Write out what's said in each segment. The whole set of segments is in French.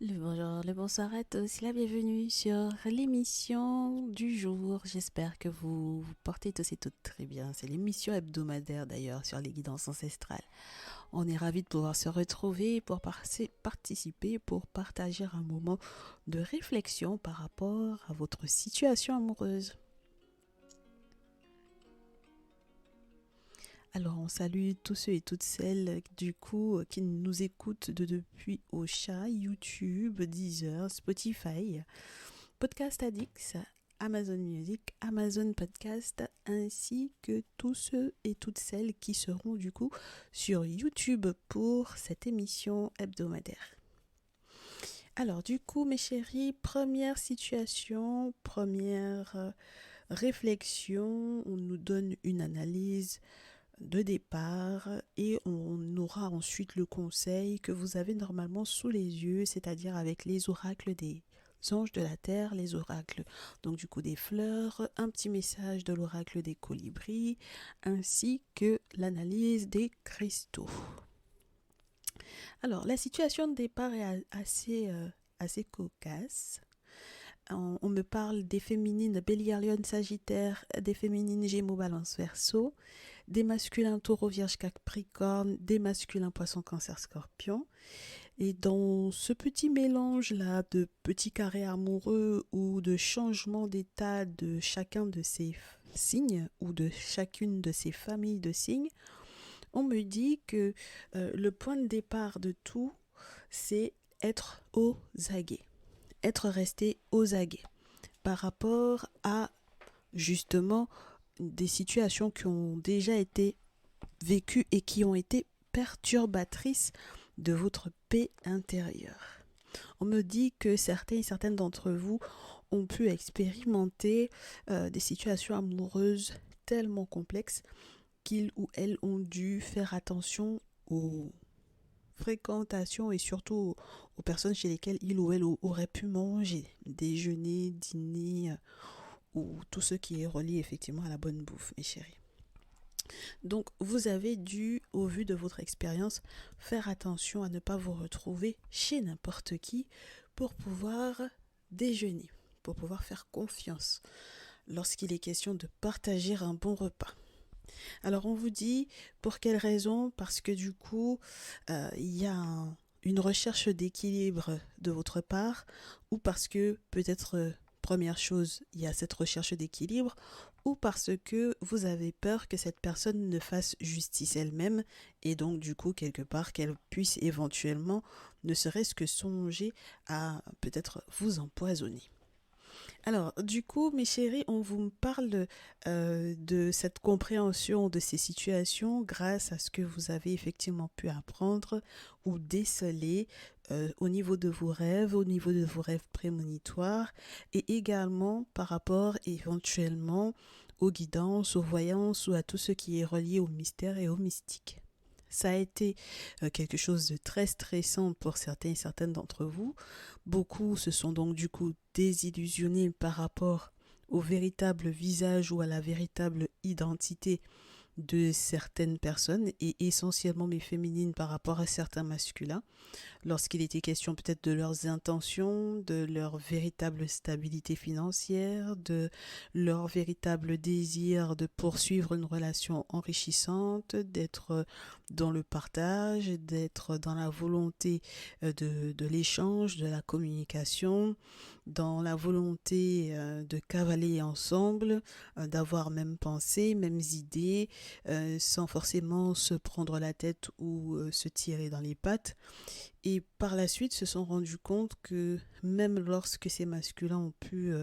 Le bonjour, le bonsoir à tous, la bienvenue sur l'émission du jour. J'espère que vous portez tous et toutes très bien. C'est l'émission hebdomadaire d'ailleurs sur les guidances ancestrales. On est ravis de pouvoir se retrouver pour participer, pour partager un moment de réflexion par rapport à votre situation amoureuse. Alors on salue tous ceux et toutes celles du coup qui nous écoutent depuis Ocha, YouTube, Deezer, Spotify, Podcast Addicts, Amazon Music, Amazon Podcast, ainsi que tous ceux et toutes celles qui seront du coup sur YouTube pour cette émission hebdomadaire. Alors du coup mes chéris, première situation, première réflexion, on nous donne une analyse de départ et on aura ensuite le conseil que vous avez normalement sous les yeux, c'est-à-dire avec les oracles des anges de la terre, les oracles donc du coup des fleurs, un petit message de l'oracle des colibris, ainsi que l'analyse des cristaux. Alors la situation de départ est assez cocasse. On me parle des féminines Bélier, Lion, Sagittaire, des féminines Gémeaux, Balance, Verseau, des masculins Taureau, Vierge, Capricorne, des masculins Poisson, Cancer, Scorpion. Et dans ce petit mélange-là de petits carrés amoureux ou de changement d'état de chacun de ces signes ou de chacune de ces familles de signes, on me dit que le point de départ de tout, c'est être aux aguets, être resté aux aguets par rapport à justement des situations qui ont déjà été vécues et qui ont été perturbatrices de votre paix intérieure. On me dit que certains et certaines d'entre vous ont pu expérimenter des situations amoureuses tellement complexes qu'ils ou elles ont dû faire attention aux fréquentations et surtout aux personnes chez lesquelles il ou elle aurait pu manger, déjeuner, dîner ou tout ce qui est relié effectivement à la bonne bouffe, mes chéris. Donc vous avez dû, au vu de votre expérience, faire attention à ne pas vous retrouver chez n'importe qui pour pouvoir déjeuner, pour pouvoir faire confiance lorsqu'il est question de partager un bon repas. Alors on vous dit pour quelle raison? Parce que du coup, il y a une recherche d'équilibre de votre part, ou parce que peut-être, première chose, il y a cette recherche d'équilibre, ou parce que vous avez peur que cette personne ne fasse justice elle-même, et donc du coup, quelque part, qu'elle puisse éventuellement, ne serait-ce que songer à peut-être vous empoisonner. Alors, du coup, mes chéris, on vous parle de cette compréhension de ces situations grâce à ce que vous avez effectivement pu apprendre ou déceler au niveau de vos rêves, au niveau de vos rêves prémonitoires et également par rapport éventuellement aux guidances, aux voyances ou à tout ce qui est relié au mystère et au mystique. Ça a été quelque chose de très stressant pour certains et certaines d'entre vous. Beaucoup se sont donc du coup désillusionnés par rapport au véritable visage ou à la véritable identité de certaines personnes et essentiellement mes féminines par rapport à certains masculins lorsqu'il était question peut-être de leurs intentions, de leur véritable stabilité financière, de leur véritable désir de poursuivre une relation enrichissante, d'être dans le partage, d'être dans la volonté de l'échange, de la communication, dans la volonté de cavaler ensemble, d'avoir même pensée, mêmes idées, sans forcément se prendre la tête ou se tirer dans les pattes. Et par la suite, se sont rendus compte que même lorsque ces masculins ont pu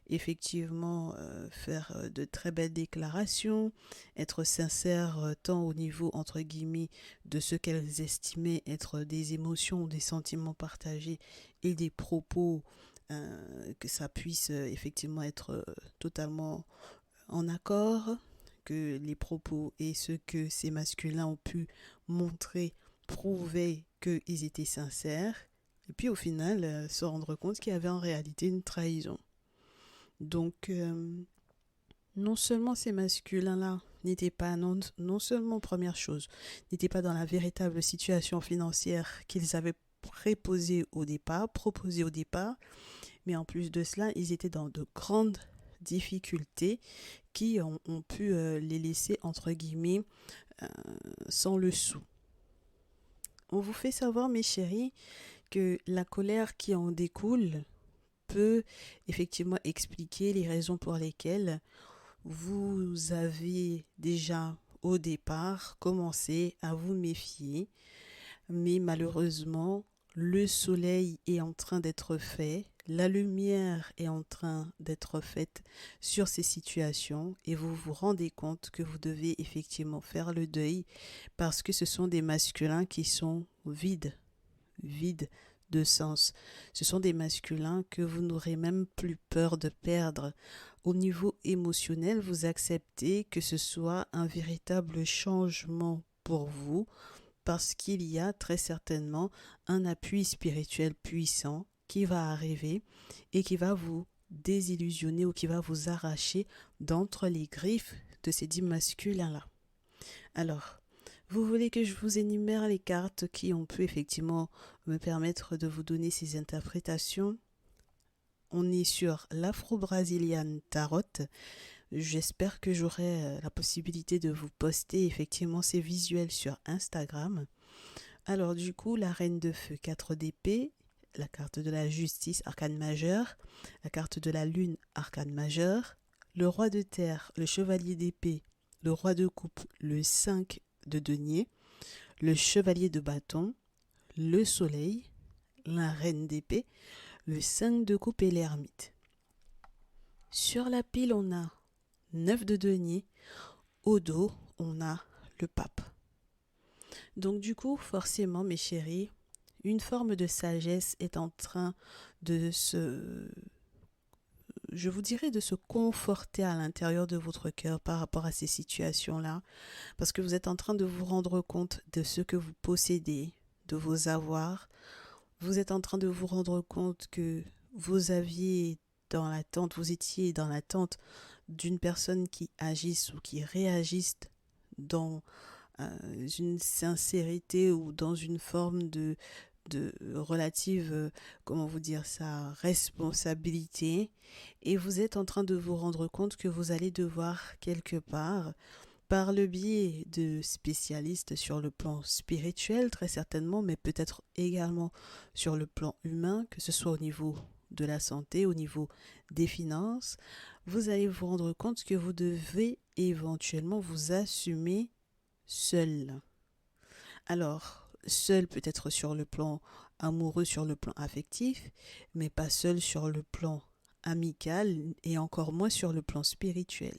effectivement faire de très belles déclarations, être sincères tant au niveau, entre guillemets, de ce qu'elles estimaient être des émotions ou des sentiments partagés et des propos, que ça puisse effectivement être totalement en accord, que les propos et ce que ces masculins ont pu montrer prouvaient qu'ils étaient sincères, et puis au final, se rendre compte qu'il y avait en réalité une trahison. Donc, non seulement ces masculins-là n'étaient pas, non seulement, première chose, n'étaient pas dans la véritable situation financière qu'ils avaient proposés au départ, mais en plus de cela, ils étaient dans de grandes difficultés qui ont pu les laisser, entre guillemets, euh, sans le sou. On vous fait savoir, mes chéris, que la colère qui en découle peut effectivement expliquer les raisons pour lesquelles vous avez déjà au départ commencé à vous méfier, mais malheureusement, le soleil est en train d'être fait, la lumière est en train d'être faite sur ces situations et vous vous rendez compte que vous devez effectivement faire le deuil parce que ce sont des masculins qui sont vides de sens. Ce sont des masculins que vous n'aurez même plus peur de perdre. Au niveau émotionnel, vous acceptez que ce soit un véritable changement pour vous parce qu'il y a très certainement un appui spirituel puissant qui va arriver et qui va vous désillusionner ou qui va vous arracher d'entre les griffes de ces dix masculins-là. Alors, vous voulez que je vous énumère les cartes qui ont pu effectivement me permettre de vous donner ces interprétations? On est sur l'Afro-Brazilian Tarot. J'espère que j'aurai la possibilité de vous poster effectivement ces visuels sur Instagram. Alors du coup, la reine de feu, 4 d'épée, la carte de la justice, arcane majeur, la carte de la lune, arcane majeur, le roi de terre, le chevalier d'épée, le roi de coupe, le 5 de denier, le chevalier de bâton, le soleil, la reine d'épée, le 5 de coupe et l'ermite. Sur la pile, on a 9 de denier, au dos, on a le pape. Donc du coup, forcément, mes chéris, une forme de sagesse est en train de je vous dirais, de se conforter à l'intérieur de votre cœur par rapport à ces situations-là, parce que vous êtes en train de vous rendre compte de ce que vous possédez, de vos avoirs. Vous êtes en train de vous rendre compte que vous étiez dans l'attente d'une personne qui agisse ou qui réagisse dans une sincérité ou dans une forme de relative, comment vous dire ça, responsabilité. Et vous êtes en train de vous rendre compte que vous allez devoir quelque part, par le biais de spécialistes sur le plan spirituel, très certainement, mais peut-être également sur le plan humain, que ce soit au niveau de la santé, au niveau des finances, vous allez vous rendre compte que vous devez éventuellement vous assumer seul. Alors, seul peut-être sur le plan amoureux, sur le plan affectif, mais pas seul sur le plan amical et encore moins sur le plan spirituel.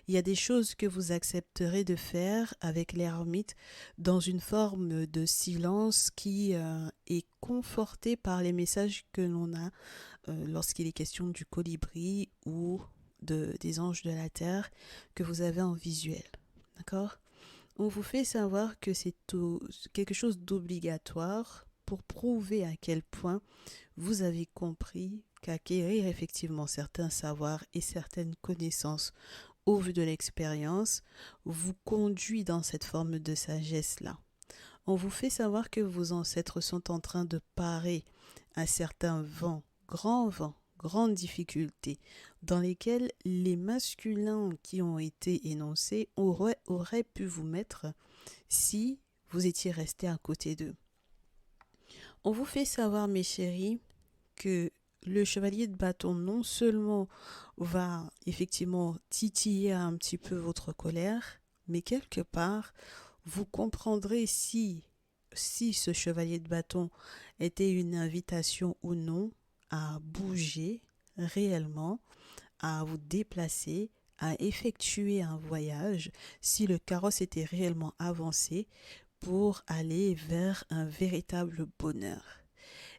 Il y a des choses que vous accepterez de faire avec l'ermite dans une forme de silence qui est confortée par les messages que l'on a lorsqu'il est question du colibri ou des anges de la terre que vous avez en visuel. D'accord ? On vous fait savoir que c'est quelque chose d'obligatoire pour prouver à quel point vous avez compris qu'acquérir effectivement certains savoirs et certaines connaissances au vu de l'expérience vous conduit dans cette forme de sagesse-là. On vous fait savoir que vos ancêtres sont en train de parer à certains vents, grandes difficultés, dans lesquelles les masculins qui ont été énoncés auraient pu vous mettre si vous étiez resté à côté d'eux. On vous fait savoir, mes chéris, que le chevalier de bâton non seulement va effectivement titiller un petit peu votre colère, mais quelque part, vous comprendrez si ce chevalier de bâton était une invitation ou non à bouger réellement, à vous déplacer, à effectuer un voyage, si le carrosse était réellement avancé pour aller vers un véritable bonheur.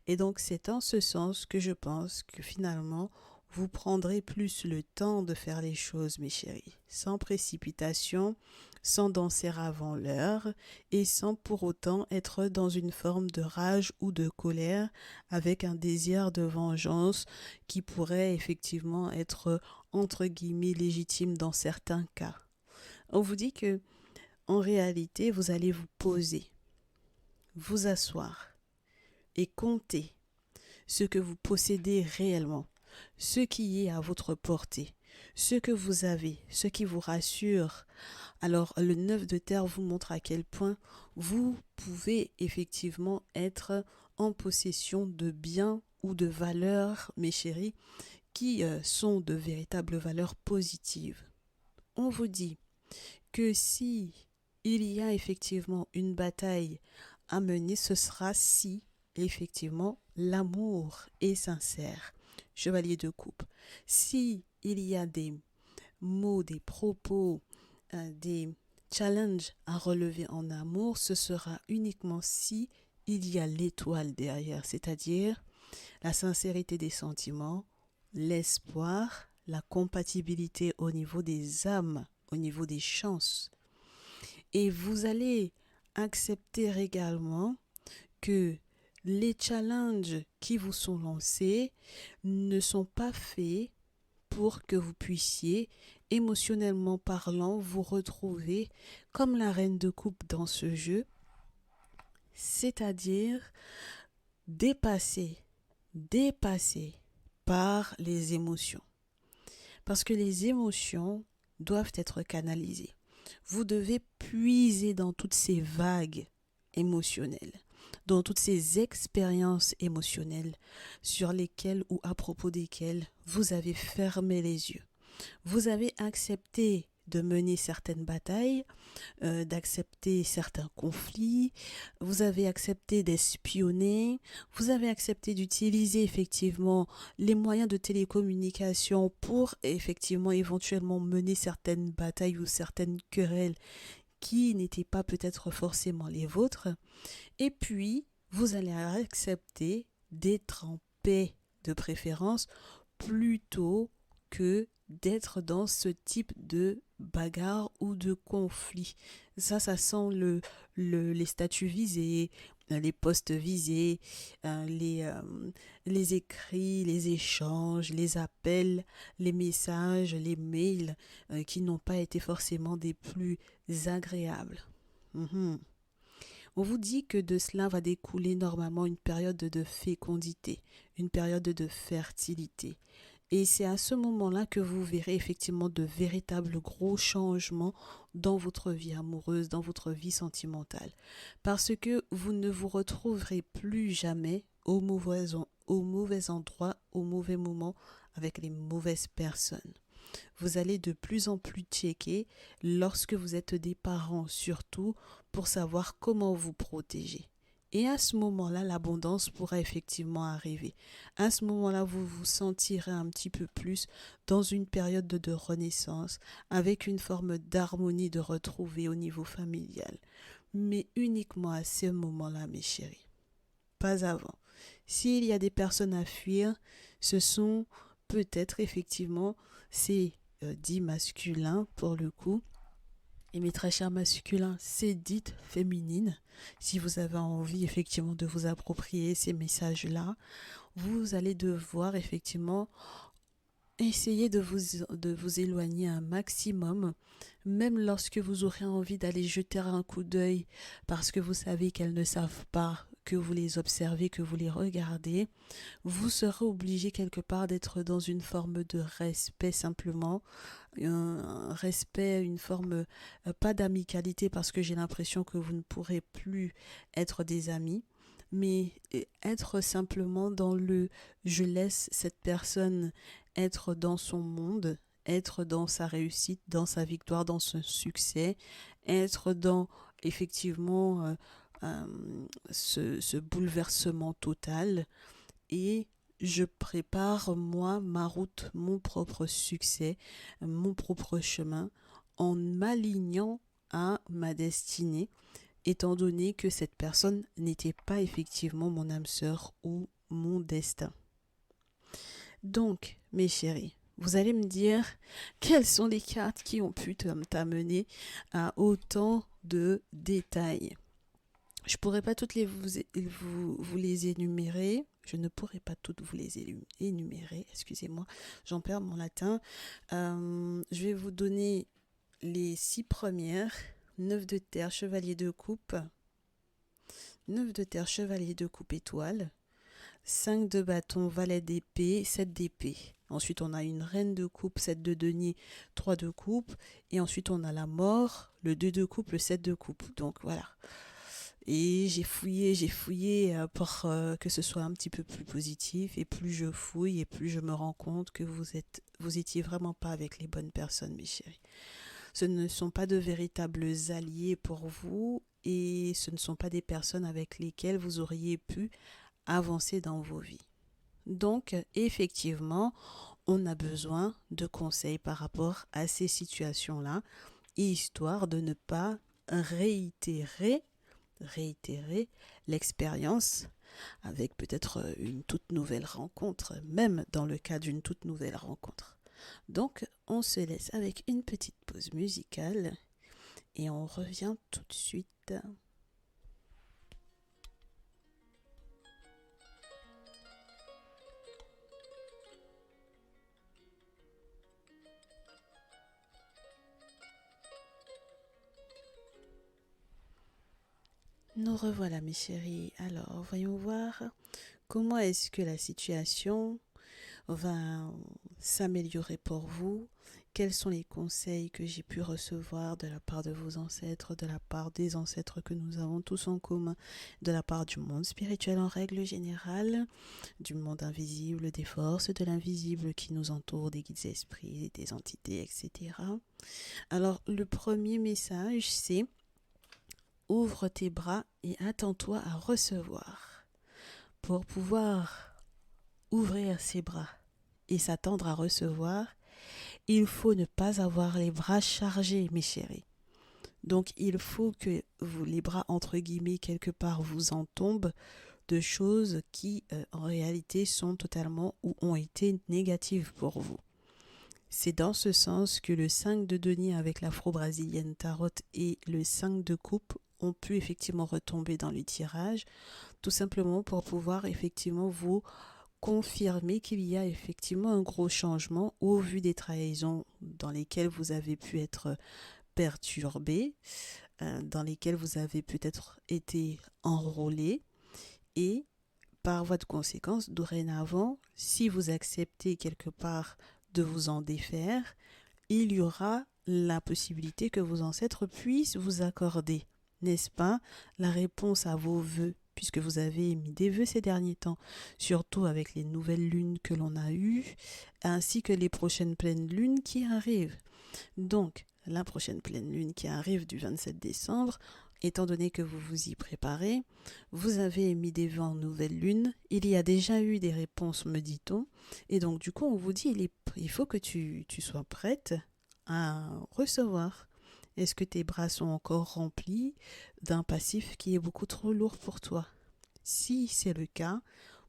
Et donc c'est en ce sens que je pense que finalement vous prendrez plus le temps de faire les choses, mes chéris, sans précipitation, sans danser avant l'heure et sans pour autant être dans une forme de rage ou de colère avec un désir de vengeance qui pourrait effectivement être entre guillemets légitime dans certains cas. On vous dit que en réalité, vous allez vous poser, vous asseoir, et comptez ce que vous possédez réellement, ce qui est à votre portée, ce que vous avez, ce qui vous rassure. Alors, le 9 de terre vous montre à quel point vous pouvez effectivement être en possession de biens ou de valeurs, mes chéris, qui sont de véritables valeurs positives. On vous dit que si il y a effectivement une bataille à mener, ce sera si effectivement l'amour est sincère. Chevalier de coupe. Si il y a des mots, des propos, des challenges à relever en amour, ce sera uniquement si il y a l'étoile derrière, c'est-à-dire la sincérité des sentiments, l'espoir, la compatibilité au niveau des âmes, au niveau des chances. Et vous allez accepter également que les challenges qui vous sont lancés ne sont pas faits pour que vous puissiez, émotionnellement parlant, vous retrouver comme la reine de coupe dans ce jeu, c'est-à-dire dépassé par les émotions. Parce que les émotions doivent être canalisées. Vous devez puiser dans toutes ces vagues émotionnelles, dans toutes ces expériences émotionnelles sur lesquelles ou à propos desquelles vous avez fermé les yeux. Vous avez accepté de mener certaines batailles, d'accepter certains conflits, vous avez accepté d'espionner, vous avez accepté d'utiliser effectivement les moyens de télécommunication pour effectivement éventuellement mener certaines batailles ou certaines querelles qui n'étaient pas peut-être forcément les vôtres. Et puis, vous allez accepter d'être en paix de préférence plutôt que d'être dans ce type de bagarre ou de conflit. Ça sent les statuts visés, les postes visés, les écrits, les échanges, les appels, les messages, les mails qui n'ont pas été forcément des plus agréables. On vous dit que de cela va découler normalement une période de fécondité, une période de fertilité. Et c'est à ce moment-là que vous verrez effectivement de véritables gros changements dans votre vie amoureuse, dans votre vie sentimentale. Parce que vous ne vous retrouverez plus jamais au mauvais endroit, au mauvais moment, avec les mauvaises personnes. Vous allez de plus en plus checker lorsque vous êtes des parents, surtout pour savoir comment vous protéger. Et à ce moment-là, l'abondance pourra effectivement arriver. À ce moment-là, vous vous sentirez un petit peu plus dans une période de renaissance, avec une forme d'harmonie de retrouver au niveau familial. Mais uniquement à ce moment-là, mes chéris. Pas avant. S'il y a des personnes à fuir, ce sont peut-être effectivement ces dits masculins pour le coup. Et mes très chers masculins, c'est dites féminines. Si vous avez envie effectivement de vous approprier ces messages-là, vous allez devoir effectivement essayer de vous éloigner un maximum, même lorsque vous aurez envie d'aller jeter un coup d'œil parce que vous savez qu'elles ne savent pas que vous les observez, que vous les regardez, vous serez obligé quelque part d'être dans une forme de respect simplement, un respect, une forme, pas d'amicalité parce que j'ai l'impression que vous ne pourrez plus être des amis, mais être simplement dans le je laisse cette personne être dans son monde, être dans sa réussite, dans sa victoire, dans son succès, être dans effectivement ce bouleversement total et je prépare moi ma route, mon propre succès, mon propre chemin en m'alignant à ma destinée étant donné que cette personne n'était pas effectivement mon âme sœur ou mon destin. Donc, mes chéris, vous allez me dire quelles sont les cartes qui ont pu t'amener à autant de détails. Je ne pourrais pas toutes vous les énumérer. Je ne pourrais pas toutes vous les énumérer. Excusez-moi, j'en perds mon latin. Je vais vous donner les 6 premières. 9 de terre, chevalier de coupe. 9 de terre, chevalier de coupe, étoile. 5 de bâton, valet d'épée, 7 d'épée. Ensuite, on a une reine de coupe, 7 de denier, 3 de coupe. Et ensuite, on a la mort, le 2 de coupe, le 7 de coupe. Donc voilà. Et j'ai fouillé pour que ce soit un petit peu plus positif. Et plus je fouille et plus je me rends compte que vous étiez vraiment pas avec les bonnes personnes, mes chéris. Ce ne sont pas de véritables alliés pour vous et ce ne sont pas des personnes avec lesquelles vous auriez pu avancer dans vos vies. Donc, effectivement, on a besoin de conseils par rapport à ces situations-là, histoire de ne pas réitérer l'expérience avec peut-être une toute nouvelle rencontre, même dans le cas d'une toute nouvelle rencontre. Donc, on se laisse avec une petite pause musicale et on revient tout de suite. Nous revoilà mes chéris. Alors, voyons voir comment est-ce que la situation va s'améliorer pour vous. Quels sont les conseils que j'ai pu recevoir de la part de vos ancêtres, de la part des ancêtres que nous avons tous en commun, de la part du monde spirituel en règle générale, du monde invisible, des forces de l'invisible qui nous entourent, des guides esprits, des entités, etc. Alors, le premier message, c'est ouvre tes bras et attends-toi à recevoir. Pour pouvoir ouvrir ses bras et s'attendre à recevoir, il faut ne pas avoir les bras chargés, mes chéris. Donc il faut que vous, les bras entre guillemets quelque part vous en tombent de choses qui en réalité sont totalement ou ont été négatives pour vous. C'est dans ce sens que le 5 de denier avec l'afro-brésilienne tarot et le 5 de coupe ont pu effectivement retomber dans le tirage, tout simplement pour pouvoir effectivement vous confirmer qu'il y a effectivement un gros changement au vu des trahisons dans lesquelles vous avez pu être perturbé, dans lesquelles vous avez peut-être été enrôlé et par voie de conséquence, dorénavant, si vous acceptez quelque part de vous en défaire, il y aura la possibilité que vos ancêtres puissent vous accorder, n'est-ce pas, la réponse à vos vœux, puisque vous avez émis des vœux ces derniers temps, surtout avec les nouvelles lunes que l'on a eues, ainsi que les prochaines pleines lunes qui arrivent. Donc, la prochaine pleine lune qui arrive du 27 décembre, étant donné que vous vous y préparez, vous avez émis des vœux en nouvelle lune, il y a déjà eu des réponses, me dit-on, et donc du coup on vous dit il faut que tu sois prête à recevoir. Est-ce que tes bras sont encore remplis d'un passif qui est beaucoup trop lourd pour toi? Si c'est le cas,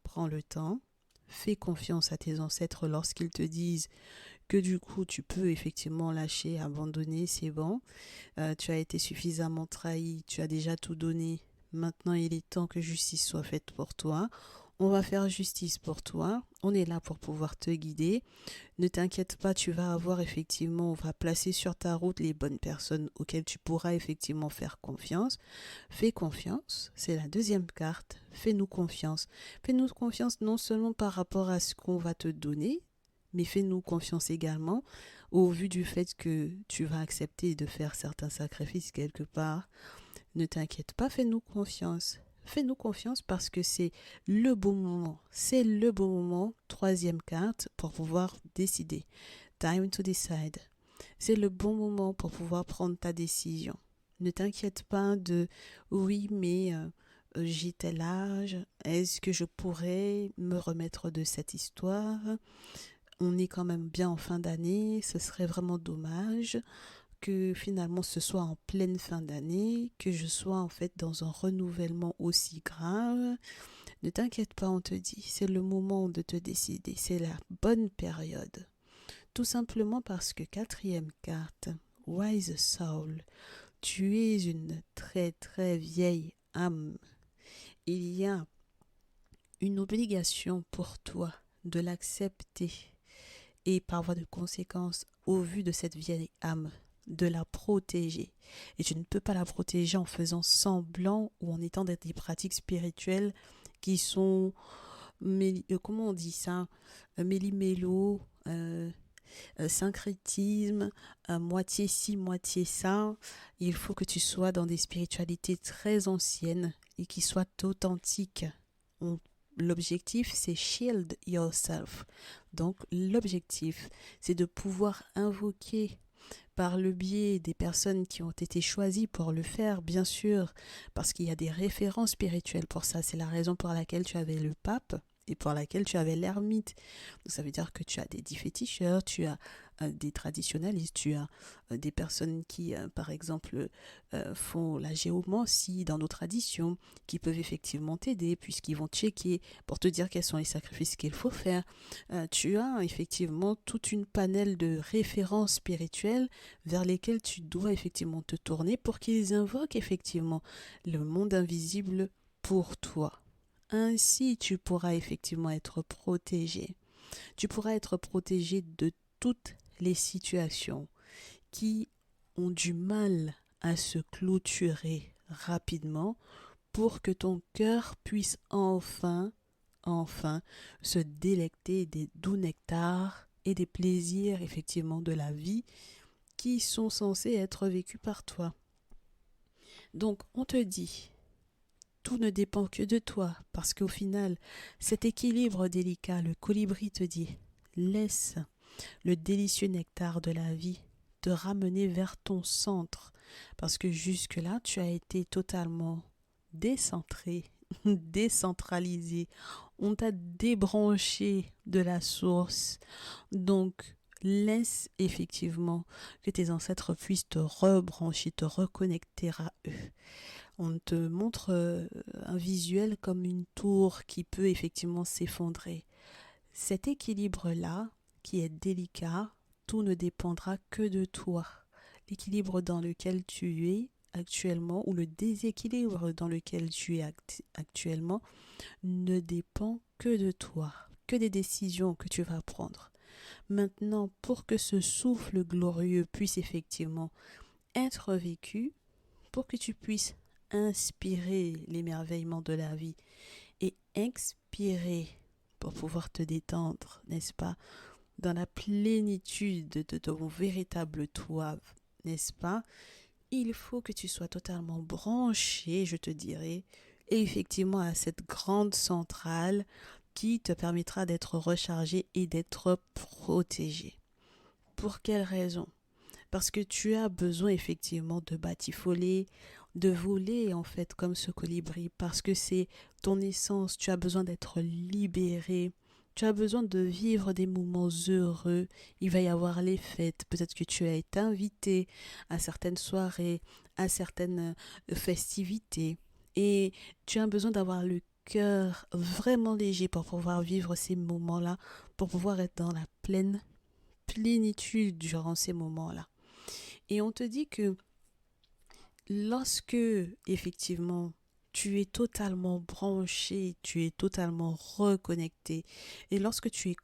prends le temps, fais confiance à tes ancêtres lorsqu'ils te disent que du coup tu peux effectivement lâcher, abandonner, c'est bon. Tu as été suffisamment trahi, tu as déjà tout donné. Maintenant il est temps que justice soit faite pour toi. On va faire justice pour toi. On est là pour pouvoir te guider. Ne t'inquiète pas, tu vas avoir effectivement, on va placer sur ta route les bonnes personnes auxquelles tu pourras effectivement faire confiance. Fais confiance, c'est la deuxième carte. Fais-nous confiance. Fais-nous confiance non seulement par rapport à ce qu'on va te donner, mais fais-nous confiance également au vu du fait que tu vas accepter de faire certains sacrifices quelque part. Ne t'inquiète pas, fais-nous confiance. Fais-nous confiance parce que c'est le bon moment. C'est le bon moment, troisième carte, pour pouvoir décider. Time to decide. C'est le bon moment pour pouvoir prendre ta décision. Ne t'inquiète pas de oui, mais j'ai tel âge. Est-ce que je pourrais me remettre de cette histoire? On est quand même bien en fin d'année. Ce serait vraiment dommage que finalement ce soit en pleine fin d'année, que je sois en fait dans un renouvellement aussi grave. Ne t'inquiète pas, on te dit, c'est le moment de te décider, c'est la bonne période. Tout simplement parce que quatrième carte, Wise Soul, tu es une très très vieille âme. Il y a une obligation pour toi de l'accepter et par voie de conséquence, au vu de cette vieille âme, de la protéger. Et tu ne peux pas la protéger en faisant semblant ou en étant dans des pratiques spirituelles qui sont, comment on dit ça, méli-mélo, syncrétisme, moitié ci, moitié ça. Il faut que tu sois dans des spiritualités très anciennes et qui soient authentiques. On- L'objectif, c'est shield yourself. Donc, l'objectif, c'est de pouvoir invoquer par le biais des personnes qui ont été choisies pour le faire, bien sûr, parce qu'il y a des références spirituelles pour ça. C'est la raison pour laquelle tu avais le pape et pour laquelle tu avais l'ermite. Donc ça veut dire que tu as des féticheurs, tu as des traditionalistes, tu as des personnes qui, par exemple, font la géomancie dans nos traditions, qui peuvent effectivement t'aider puisqu'ils vont checker pour te dire quels sont les sacrifices qu'il faut faire. Tu as effectivement toute une panel de références spirituelles vers lesquelles tu dois effectivement te tourner pour qu'ils invoquent effectivement le monde invisible pour toi. Ainsi, tu pourras effectivement être protégé. Tu pourras être protégé de toutes les situations qui ont du mal à se clôturer rapidement pour que ton cœur puisse enfin se délecter des doux nectars et des plaisirs effectivement de la vie qui sont censés être vécus par toi. Donc on te dit, tout ne dépend que de toi, parce qu'au final, cet équilibre délicat, le colibri te dit, laisse le délicieux nectar de la vie te ramener vers ton centre, parce que jusque-là, tu as été totalement décentré, décentralisé. On t'a débranché de la source. Donc, laisse effectivement que tes ancêtres puissent te rebrancher, te reconnecter à eux. On te montre un visuel comme une tour qui peut effectivement s'effondrer. Cet équilibre-là, qui est délicat, tout ne dépendra que de toi. L'équilibre dans lequel tu es actuellement ou le déséquilibre dans lequel tu es actuellement ne dépend que de toi, que des décisions que tu vas prendre. Maintenant, pour que ce souffle glorieux puisse effectivement être vécu, pour que tu puisses inspirer l'émerveillement de la vie et expirer pour pouvoir te détendre, n'est-ce pas, dans la plénitude de ton véritable toi, n'est-ce pas, il faut que tu sois totalement branché, je te dirais, et effectivement à cette grande centrale qui te permettra d'être rechargé et d'être protégé. Pour quelle raison? Parce que tu as besoin effectivement de batifoler, de voler en fait comme ce colibri, parce que c'est ton essence, tu as besoin d'être libéré, tu as besoin de vivre des moments heureux, il va y avoir les fêtes, peut-être que tu as été invité à certaines soirées, à certaines festivités, et tu as besoin d'avoir le cœur vraiment léger pour pouvoir vivre ces moments-là, pour pouvoir être dans la pleine plénitude durant ces moments-là. Et on te dit que lorsque, effectivement, tu es totalement branché, tu es totalement reconnecté, et lorsque tu es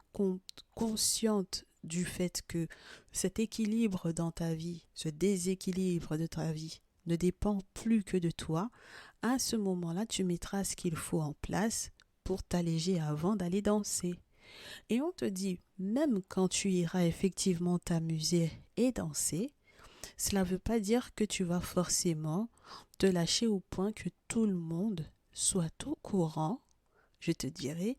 consciente du fait que cet équilibre dans ta vie, ce déséquilibre de ta vie, ne dépend plus que de toi, à ce moment-là, tu mettras ce qu'il faut en place pour t'alléger avant d'aller danser. Et on te dit, même quand tu iras effectivement t'amuser et danser, cela ne veut pas dire que tu vas forcément te lâcher au point que tout le monde soit au courant, je te dirais,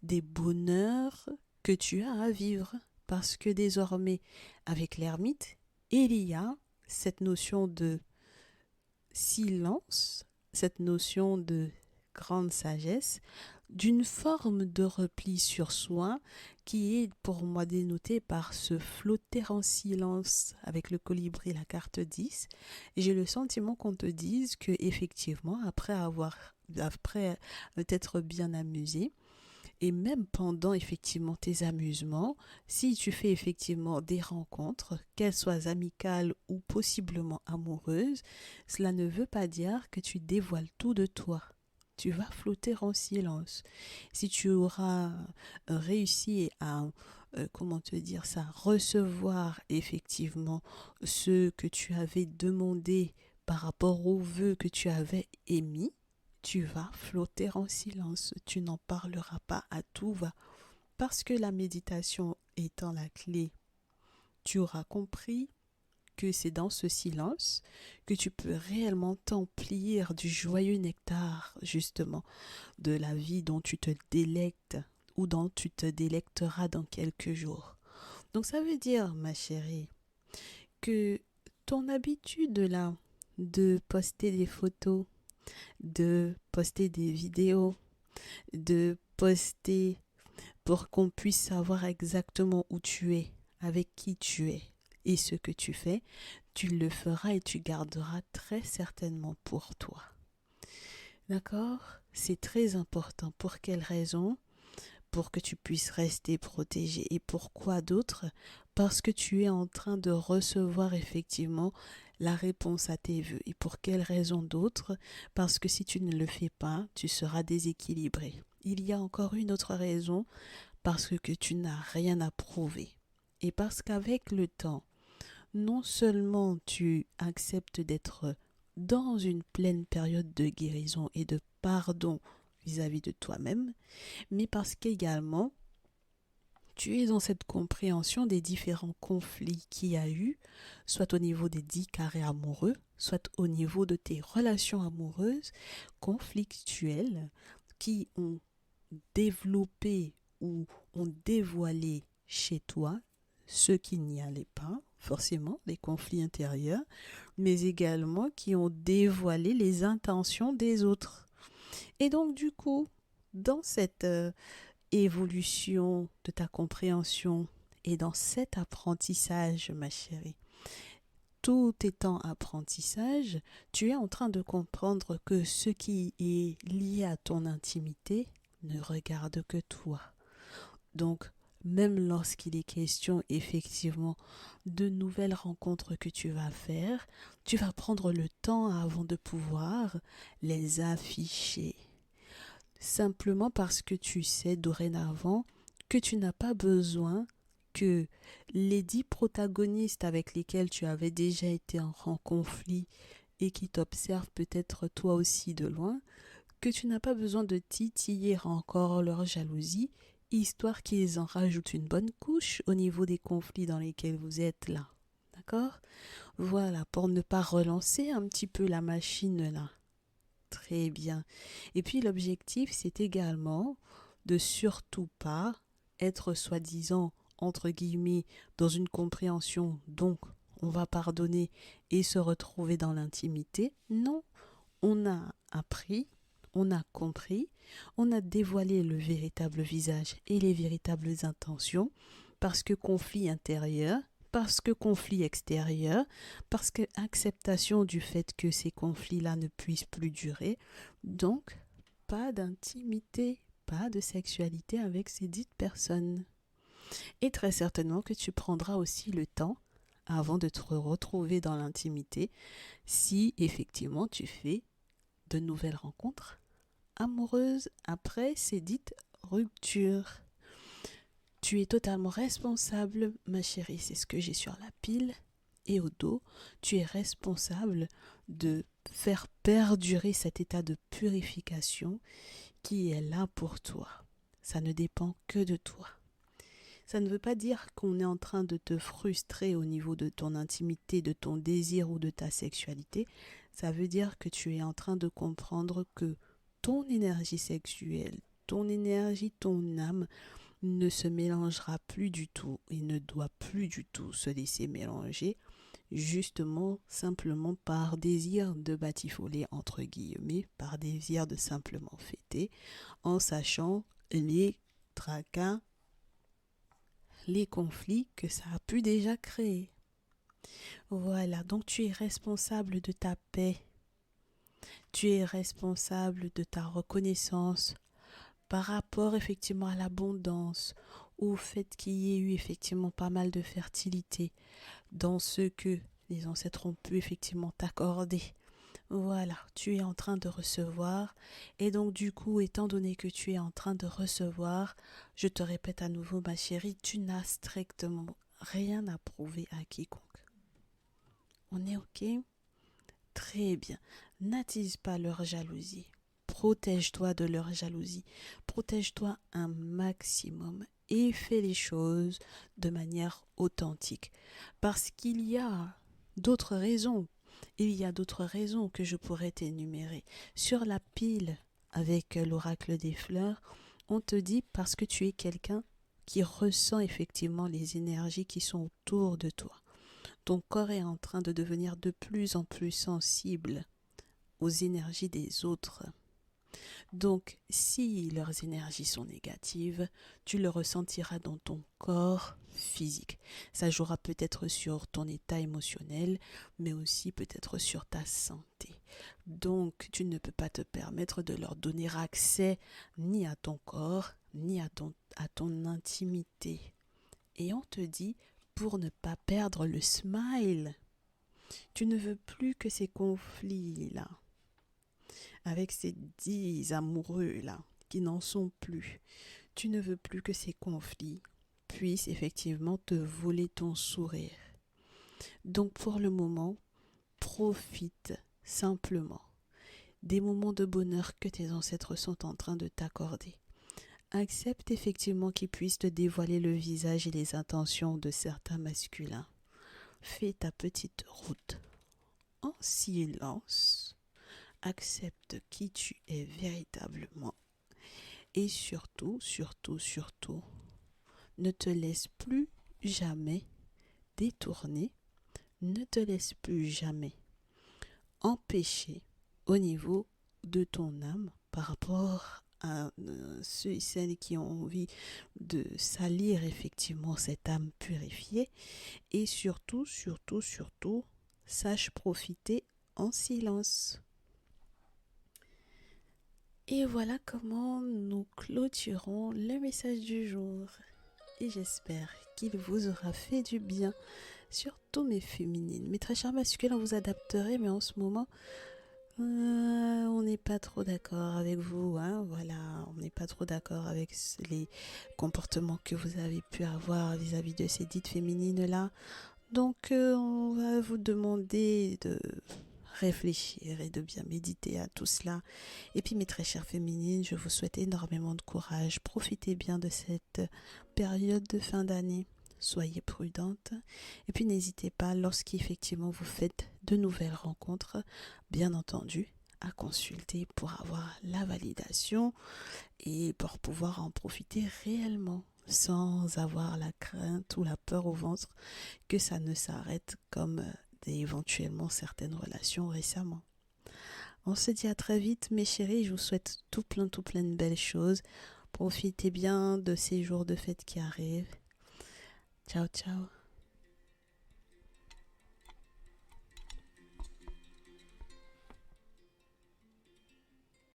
des bonheurs que tu as à vivre. Parce que désormais, avec l'ermite, il y a cette notion de silence, cette notion de grande sagesse, d'une forme de repli sur soi qui est pour moi dénotée par ce flotter en silence avec le colibri, la carte 10. Et j'ai le sentiment qu'on te dise que effectivement, après t'être bien amusé, et même pendant effectivement tes amusements, si tu fais effectivement des rencontres, qu'elles soient amicales ou possiblement amoureuses, cela ne veut pas dire que tu dévoiles tout de toi. Tu vas flotter en silence. Si tu auras réussi à comment te dire ça, recevoir effectivement ce que tu avais demandé par rapport aux vœux que tu avais émis, tu vas flotter en silence, tu n'en parleras pas à tout va, parce que la méditation étant la clé, tu auras compris que c'est dans ce silence que tu peux réellement t'emplir du joyeux nectar, justement, de la vie dont tu te délectes ou dont tu te délecteras dans quelques jours. Donc ça veut dire, ma chérie, que ton habitude là de poster des photos, de poster des vidéos, de poster pour qu'on puisse savoir exactement où tu es, avec qui tu es et ce que tu fais, tu le feras et tu garderas très certainement pour toi. D'accord? C'est très important. Pour quelle raison? Pour que tu puisses rester protégé. Et pourquoi d'autre? Parce que tu es en train de recevoir effectivement la réponse à tes vœux. Et pour quelle raison d'autre? Parce que si tu ne le fais pas, tu seras déséquilibré. Il y a encore une autre raison, parce que tu n'as rien à prouver. Et parce qu'avec le temps, non seulement tu acceptes d'être dans une pleine période de guérison et de pardon vis-à-vis de toi-même, mais parce qu'également, tu es dans cette compréhension des différents conflits qu'il y a eu, soit au niveau des 10 carrés amoureux, soit au niveau de tes relations amoureuses conflictuelles qui ont développé ou ont dévoilé chez toi ce qui n'y allait pas, forcément, les conflits intérieurs, mais également qui ont dévoilé les intentions des autres. Et donc, du coup, dans cette évolution de ta compréhension et dans cet apprentissage, ma chérie, tout étant apprentissage, tu es en train de comprendre que ce qui est lié à ton intimité ne regarde que toi. Donc, même lorsqu'il est question effectivement de nouvelles rencontres que tu vas faire, tu vas prendre le temps avant de pouvoir les afficher. Simplement parce que tu sais dorénavant que tu n'as pas besoin que les 10 protagonistes avec lesquels tu avais déjà été en conflit et qui t'observent peut-être toi aussi de loin, que tu n'as pas besoin de titiller encore leur jalousie, histoire qu'ils en rajoutent une bonne couche au niveau des conflits dans lesquels vous êtes là. D'accord? Voilà, pour ne pas relancer un petit peu la machine là. Très bien. Et puis l'objectif, c'est également de surtout pas être soi-disant, entre guillemets, dans une compréhension, donc on va pardonner et se retrouver dans l'intimité. Non, on a appris, on a compris, on a dévoilé le véritable visage et les véritables intentions, parce que conflit intérieur, parce que conflit extérieur, parce que acceptation du fait que ces conflits-là ne puissent plus durer. Donc, pas d'intimité, pas de sexualité avec ces dites personnes. Et très certainement que tu prendras aussi le temps avant de te retrouver dans l'intimité si effectivement tu fais de nouvelles rencontres amoureuses après ces dites ruptures. Tu es totalement responsable, ma chérie, c'est ce que j'ai sur la pile et au dos. Tu es responsable de faire perdurer cet état de purification qui est là pour toi. Ça ne dépend que de toi. Ça ne veut pas dire qu'on est en train de te frustrer au niveau de ton intimité, de ton désir ou de ta sexualité. Ça veut dire que tu es en train de comprendre que ton énergie sexuelle, ton énergie, ton âme ne se mélangera plus du tout et ne doit plus du tout se laisser mélanger, justement simplement par désir de batifoler entre guillemets, par désir de simplement fêter, en sachant les tracas, les conflits que ça a pu déjà créer. Voilà, donc tu es responsable de ta paix, tu es responsable de ta reconnaissance par rapport effectivement à l'abondance, au fait qu'il y ait eu effectivement pas mal de fertilité dans ce que les ancêtres ont pu effectivement t'accorder Voilà, tu es en train de recevoir. Et donc du coup, étant donné que tu es en train de recevoir, je te répète à nouveau, ma chérie, tu n'as strictement rien à prouver à quiconque. On est OK? Très bien. N'attise pas leur jalousie. Protège-toi de leur jalousie. Protège-toi un maximum et fais les choses de manière authentique. Parce qu'il y a d'autres raisons. Il y a d'autres raisons que je pourrais t'énumérer. Sur la pile avec l'oracle des fleurs, on te dit parce que tu es quelqu'un qui ressent effectivement les énergies qui sont autour de toi. Ton corps est en train de devenir de plus en plus sensible aux énergies des autres. Donc, si leurs énergies sont négatives, tu le ressentiras dans ton corps physique. Ça jouera peut-être sur ton état émotionnel, mais aussi peut-être sur ta santé. Donc, tu ne peux pas te permettre de leur donner accès ni à ton corps, ni à ton intimité. Et on te dit, pour ne pas perdre le smile, tu ne veux plus que ces conflits-là, avec ces 10 amoureux-là, qui n'en sont plus, tu ne veux plus que ces conflits puissent effectivement te voler ton sourire. Donc pour le moment, profite simplement des moments de bonheur que tes ancêtres sont en train de t'accorder. Accepte effectivement qu'ils puissent te dévoiler le visage et les intentions de certains masculins. Fais ta petite route en silence. Accepte qui tu es véritablement. Et surtout, surtout, surtout, ne te laisse plus jamais détourner. Ne te laisse plus jamais empêcher au niveau de ton âme par rapport à ceux et celles qui ont envie de salir effectivement cette âme purifiée. Et surtout, surtout, surtout, sache profiter en silence. Et voilà comment nous clôturons le message du jour. Et j'espère qu'il vous aura fait du bien, surtout mes féminines. Mes très chers masculins, vous adapterez, mais en ce moment, on n'est pas trop d'accord avec vous. Voilà, on n'est pas trop d'accord avec les comportements que vous avez pu avoir vis-à-vis de ces dites féminines-là. Donc, on va vous demander de réfléchir et de bien méditer à tout cela. Et puis mes très chères féminines, je vous souhaite énormément de courage. Profitez bien de cette période de fin d'année. Soyez prudentes. Et puis n'hésitez pas, lorsqu'effectivement vous faites de nouvelles rencontres, bien entendu, à consulter pour avoir la validation et pour pouvoir en profiter réellement, sans avoir la crainte ou la peur au ventre que ça ne s'arrête comme éventuellement certaines relations récemment. On se dit à très vite mes chéris, je vous souhaite tout plein de belles choses. Profitez bien de ces jours de fête qui arrivent. Ciao ciao.